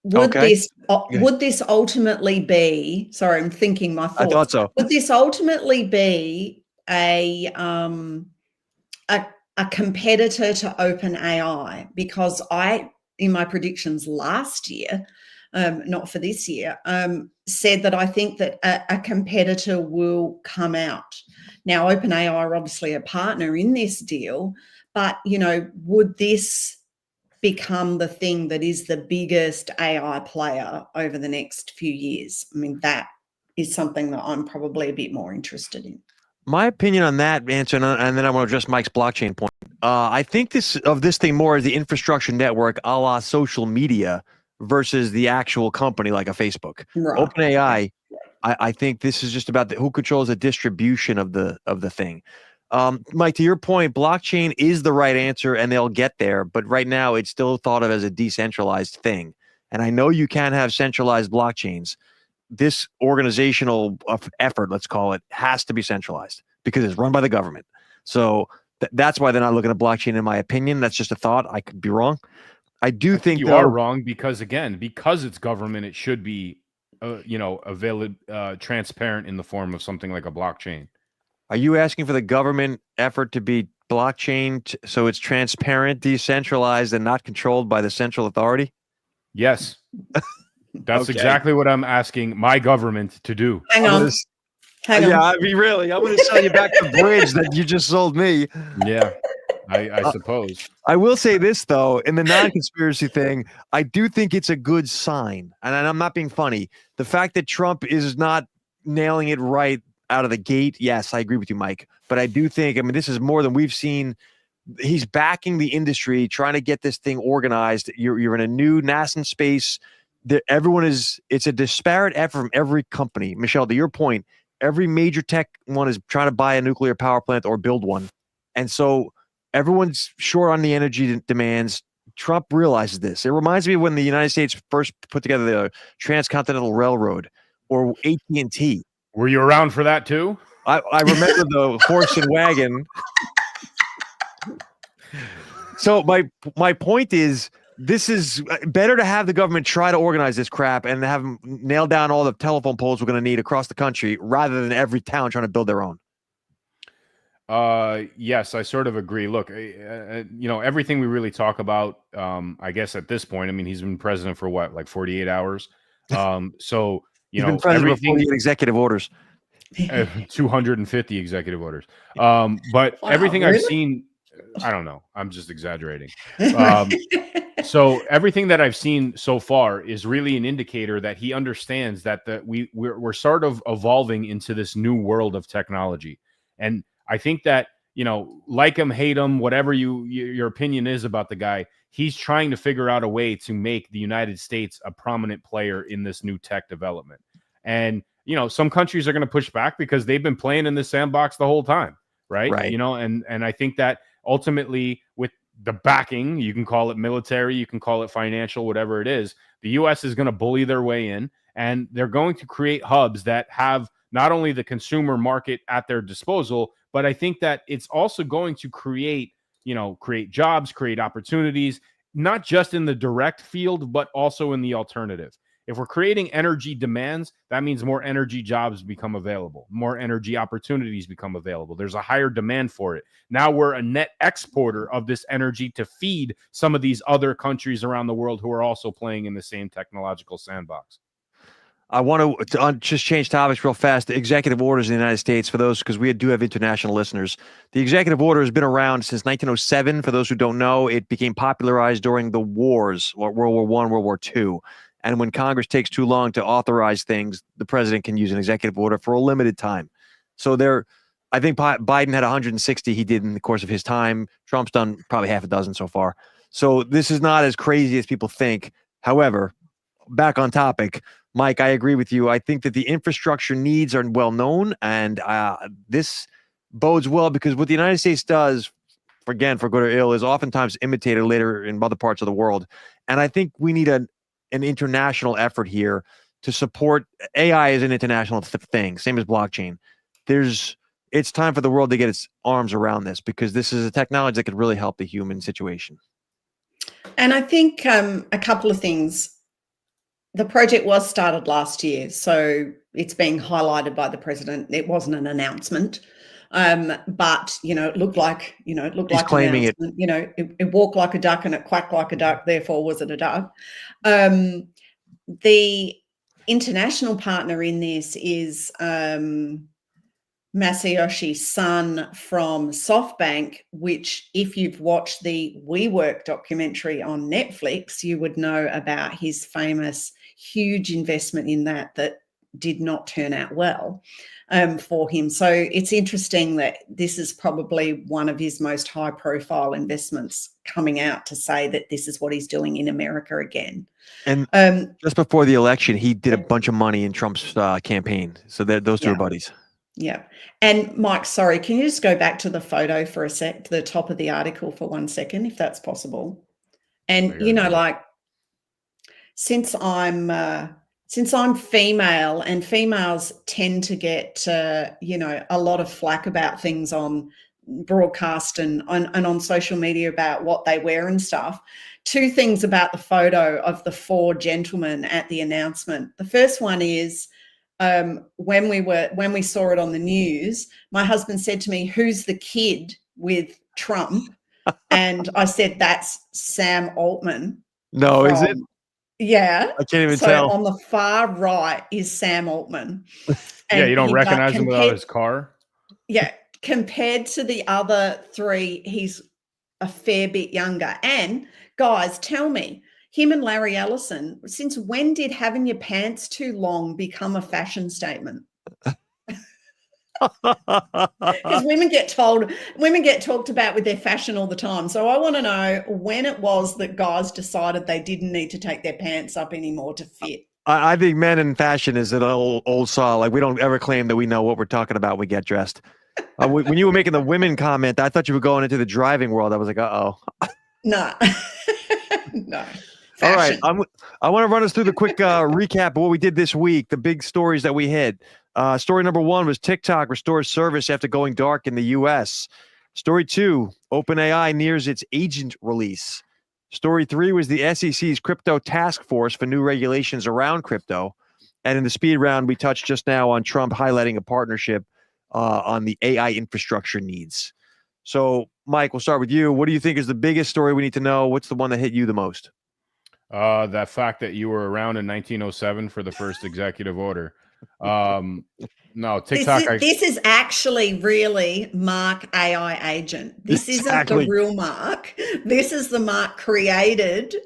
Speaker 2: Would this ultimately be? Sorry, I'm thinking my thoughts.
Speaker 1: I thought so.
Speaker 2: Would this ultimately be a competitor to OpenAI? Because in my predictions last year, not for this year, said that I think that a competitor will come out. Now, OpenAI are obviously a partner in this deal, but, would this become the thing that is the biggest AI player over the next few years? I mean, that is something that I'm probably a bit more interested in.
Speaker 1: My opinion on that answer, and then I want to address Mike's blockchain point. I think this thing more as the infrastructure network, a la social media, versus the actual company like a Facebook.
Speaker 2: Right.
Speaker 1: OpenAI, I think this is just about who controls the distribution of the thing. Mike, to your point, blockchain is the right answer, and they'll get there. But right now, it's still thought of as a decentralized thing. And I know you can have centralized blockchains. This organizational effort, let's call it, has to be centralized because it's run by the government. So that's why they're not looking at blockchain, in my opinion. That's just a thought. I could be wrong. I think
Speaker 3: you are wrong because it's government, it should be, available, transparent in the form of something like a blockchain.
Speaker 1: Are you asking for the government effort to be blockchain so it's transparent, decentralized, and not controlled by the central authority?
Speaker 3: Yes. That's exactly what I'm asking my government to do.
Speaker 2: Hang on.
Speaker 1: Yeah, I mean, really, I'm going to sell you back the bridge that you just sold me.
Speaker 3: Yeah, I suppose.
Speaker 1: I will say this, though, in the non-conspiracy thing, I do think it's a good sign. And I'm not being funny. The fact that Trump is not nailing it right out of the gate, yes, I agree with you, Mike. But I do think, I mean, this is more than we've seen. He's backing the industry, trying to get this thing organized. You're in a new nascent space. It's a disparate effort from every company. Michelle, to your point, every major tech one is trying to buy a nuclear power plant or build one. And so everyone's short on the energy demands. Trump realizes this. It reminds me of when the United States first put together the Transcontinental Railroad or AT&T.
Speaker 3: Were you around for that too?
Speaker 1: I remember the horse and wagon. So my point is, this is better to have the government try to organize this crap and have them nail down all the telephone poles we're going to need across the country rather than every town trying to build their own.
Speaker 3: Yes, I sort of agree. Look, everything we really talk about, I guess at this point, I mean, he's been president for what, like 48 hours. So,
Speaker 1: he's been president for 48 executive orders.
Speaker 3: 250 executive orders. But everything I've seen, I don't know. I'm just exaggerating. So everything that I've seen so far is really an indicator that he understands that we're sort of evolving into this new world of technology. And I think that, like him, hate him, whatever your opinion is about the guy, he's trying to figure out a way to make the United States a prominent player in this new tech development. And, some countries are going to push back because they've been playing in this sandbox the whole time. Right. And I think that ultimately with the backing, you can call it military, you can call it financial, whatever it is, the U.S. is going to bully their way in, and they're going to create hubs that have not only the consumer market at their disposal, but I think that it's also going to create jobs, create opportunities, not just in the direct field, but also in the alternative. If we're creating energy demands, that means more energy jobs become available, more energy opportunities become available. There's a higher demand for it. Now we're a net exporter of this energy to feed some of these other countries around the world who are also playing in the same technological sandbox.
Speaker 1: I want to just change topics real fast. The executive orders in the United States, for those, because we do have international listeners, the executive order has been around since 1907. For those who don't know, it became popularized during the wars, World War I, World War II. And when Congress takes too long to authorize things, the president can use an executive order for a limited time. So I think Biden had 160 he did in the course of his time. Trump's done probably half a dozen so far. So this is not as crazy as people think. However, back on topic, Mike, I agree with you. I think that the infrastructure needs are well known, and this bodes well because what the United States does, again, for good or ill, is oftentimes imitated later in other parts of the world. And I think we need an international effort here to support. AI is an international thing, same as blockchain. It's time for the world to get its arms around this because this is a technology that could really help the human situation.
Speaker 2: And I think a couple of things. The project was started last year, so it's being highlighted by the president. It wasn't an announcement, but it looked like
Speaker 1: He's
Speaker 2: claiming an announcement. It walked like a duck and it quacked like a duck. Therefore, was it a duck? The international partner in this is Masayoshi Son from SoftBank, which, if you've watched the WeWork documentary on Netflix, you would know about his famous huge investment in that did not turn out well for him. So it's interesting that this is probably one of his most high-profile investments coming out to say that this is what he's doing in America again.
Speaker 1: And just before the election, he did a bunch of money in Trump's campaign. So those two are buddies.
Speaker 2: Yeah. And Mike, sorry, can you just go back to the photo for a sec, to the top of the article for 1 second, if that's possible? And, since I'm female, and females tend to get, a lot of flack about things on broadcast and on social media about what they wear and stuff. Two things about the photo of the four gentlemen at the announcement. The first one is, when we saw it on the news, my husband said to me, "Who's the kid with Trump?" And I said, "That's Sam Altman."
Speaker 1: No, is it?
Speaker 2: Yeah.
Speaker 1: I can't even tell.
Speaker 2: On the far right is Sam Altman.
Speaker 3: Yeah, you don't recognize him without his car?
Speaker 2: Yeah. Compared to the other three, he's a fair bit younger. And guys, tell me, him and Larry Ellison, since when did having your pants too long become a fashion statement? Because women get talked about with their fashion all the time. So I want to know when it was that guys decided they didn't need to take their pants up anymore to fit.
Speaker 1: I think men in fashion is an old saw. Like, we don't ever claim that we know what we're talking about when we get dressed. When you were making the women comment, I thought you were going into the driving world. I was like, uh-oh.
Speaker 2: No. No.
Speaker 1: Fashion. All right. I want to run us through the quick recap of what we did this week, the big stories that we hit. Story number 1 was TikTok restores service after going dark in the U.S. Story 2, OpenAI nears its agent release. Story 3 was the SEC's crypto task force for new regulations around crypto. And in the speed round, we touched just now on Trump highlighting a partnership on the AI infrastructure needs. So, Mike, we'll start with you. What do you think is the biggest story we need to know? What's the one that hit you the most?
Speaker 3: That fact that you were around in 1907 for the first executive order. No, TikTok.
Speaker 2: This is actually really Marc AI agent. This isn't the real Marc. This is the Marc created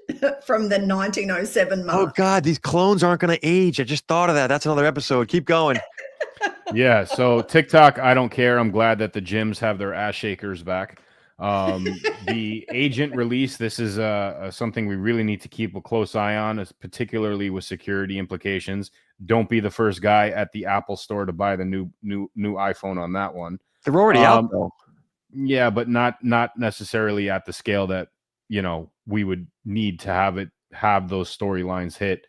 Speaker 2: from the 1907 Marc.
Speaker 1: Oh God, these clones aren't going to age. I just thought of that. That's another episode. Keep going.
Speaker 3: Yeah. So TikTok, I don't care. I'm glad that the gyms have their ass shakers back. The agent release, this is something we really need to keep a close eye on, particularly with security implications. Don't be the first guy at the Apple store to buy the new iPhone on that one.
Speaker 1: They're already out though.
Speaker 3: Yeah, but not necessarily at the scale that we would need to have those storylines hit.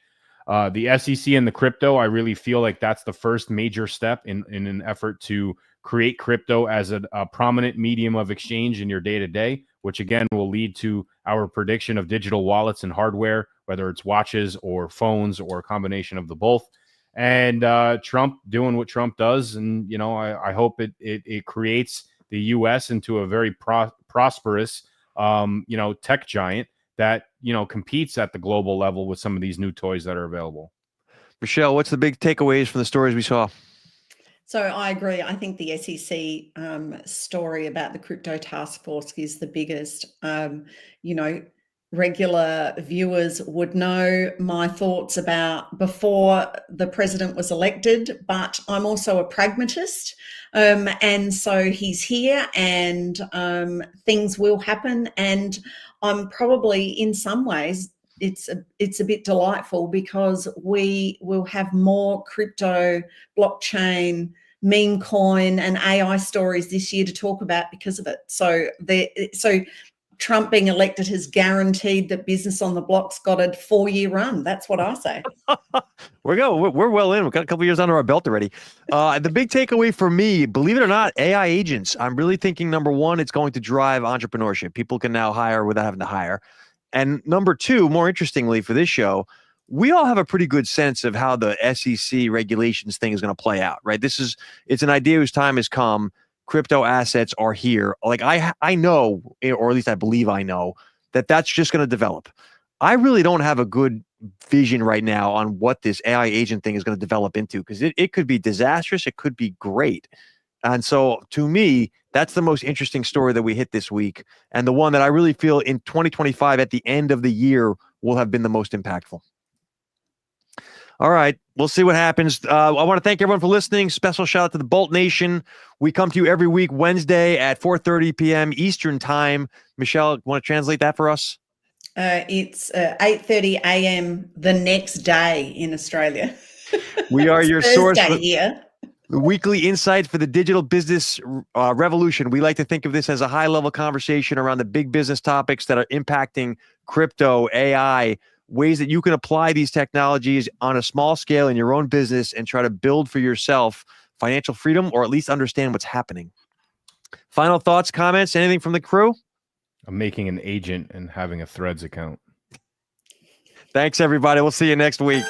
Speaker 3: The SEC and the crypto, I really feel like that's the first major step in an effort to create crypto as a prominent medium of exchange in your day-to-day, which again will lead to our prediction of digital wallets and hardware, whether it's watches or phones or a combination of the both. And Trump doing what Trump does. And, I hope it creates the U.S. into a very prosperous, tech giant that, competes at the global level with some of these new toys that are available.
Speaker 1: Michelle, what's the big takeaways from the stories we saw?
Speaker 2: So I agree. I think the SEC story about the crypto task force is the biggest. Regular viewers would know my thoughts about before the president was elected, but I'm also a pragmatist. And so he's here and things will happen. And I'm probably in some ways, it's a bit delightful because we will have more crypto, blockchain, meme coin and AI stories this year to talk about because of it. So Trump being elected has guaranteed that business on the block's got a 4-year run. That's what I say.
Speaker 1: We're well in. We've got a couple years under our belt already. The big takeaway for me, believe it or not, AI agents. I'm really thinking, number one, it's going to drive entrepreneurship. People can now hire without having to hire. And number two, more interestingly for this show, we all have a pretty good sense of how the SEC regulations thing is going to play out, right? It's an idea whose time has come. Crypto assets are here. Like I know, or at least I believe I know, that that's just going to develop. I really don't have a good vision right now on what this AI agent thing is going to develop into, because it could be disastrous. It could be great. And so to me, that's the most interesting story that we hit this week. And the one that I really feel in 2025 at the end of the year will have been the most impactful. All right. We'll see what happens. I want to thank everyone for listening. Special shout out to the Bolt Nation. We come to you every week, Wednesday at 4:30 p.m. Eastern time. Michelle, want to translate that for us?
Speaker 2: It's 8:30 a.m. the next day in Australia.
Speaker 1: We are your source for
Speaker 2: here.
Speaker 1: the weekly insight for the digital business revolution. We like to think of this as a high-level conversation around the big business topics that are impacting crypto, AI, ways that you can apply these technologies on a small scale in your own business and try to build for yourself financial freedom, or at least understand what's happening. Final thoughts, comments, anything from the crew?
Speaker 3: I'm making an agent and having a Threads account.
Speaker 1: Thanks, everybody. We'll see you next week.